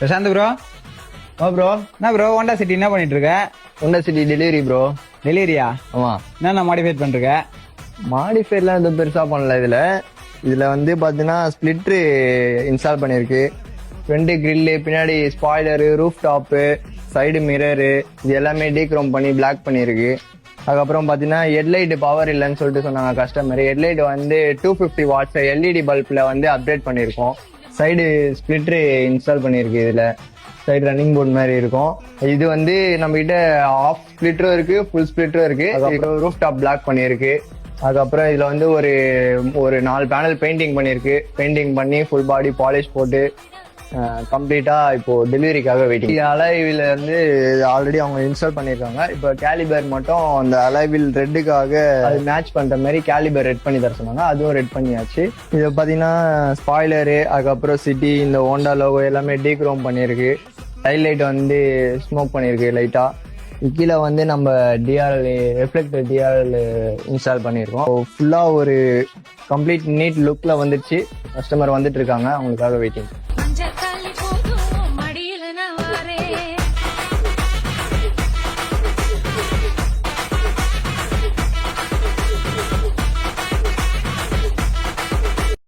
Prashanth bro. Bro என்ன bro Honda city என்ன பண்ணிட்டு இருக்க? Honda city delivery bro. டெலிவரியா? ஆமா. என்ன மாடிஃபைட் பண்ணிருக்க? மாடிஃபைட்லாம் எதுவும் பெருசா பண்ணல. இதுல வந்து பாத்தீங்கன்னா ஸ்பிளிட்ரு இன்ஸ்டால் பண்ணிருக்கு. ஃப்ரண்ட் கிரில்லு, பின்னாடி spoiler, roof top, side mirror இது எல்லாமே டீக்ரோம் பண்ணி பிளாக் பண்ணிருக்கு. அதுக்கப்புறம் பாத்தீங்கன்னா ஹெட்லைட் பவர் இல்லைன்னு சொல்லிட்டு சொன்னாங்க கஸ்டமர். ஹெட்லைட் வந்து 250 வாட்ஸ் எல்இடி பல்ப்ல வந்து அப்டேட் பண்ணிருக்கோம். சைடு ஸ்பிளிட்ரு இன்ஸ்டால் பண்ணிருக்கு. இதுல சைடு ரன்னிங் போர்டு மாதிரி இருக்கும். இது வந்து நம்ம கிட்ட ஆஃப் ஸ்பிளிட்டரும் இருக்கு, ஃபுல் ஸ்பிளிட்டரும் இருக்கு. அதுக்கப்புறம் ரூஃப் டாப் பிளாக் பண்ணிருக்கு. அதுக்கப்புறம் இதுல வந்து ஒரு 4 பேனல் பெயிண்டிங் பண்ணிருக்கு. பெயிண்டிங் பண்ணி ஃபுல் பாடி பாலிஷ் போட்டு கம்ப்ளீட்டா இப்போ டெலிவரிக்காக வெயிட்டிங். அலைவில் வந்து ஆல்ரெடி அவங்க இன்ஸ்டால் பண்ணிருக்காங்க. இப்போ கேலிபர் மட்டும் அந்த அலைவில் ரெட்டுக்காக அது மேட்ச் பண்ற மாதிரி கேலிபர் ரெட் பண்ணி தர சொன்னாங்க. அதுவும் ரெட் பண்ணியாச்சு. இது பாத்தீங்கன்னா ஸ்பாய்லரு, அதுக்கப்புறம் சிட்டி, இந்த ஹோண்டா லோகோ எல்லாமே டீக்ரோம் பண்ணிருக்கு. டைல் லைட் வந்து ஸ்மோக் பண்ணிருக்கு லைட்டா. கீழே வந்து நம்ம டிஆர்எல் ரிஃப்ளெக்டர் டிஆர்எல் இன்ஸ்டால் பண்ணியிருக்கோம். ஃபுல்லா ஒரு கம்ப்ளீட் நீட் லுக்ல வந்துருச்சு. கஸ்டமர் வந்துட்டு இருக்காங்க, அவங்களுக்காக வெயிட்டிங்.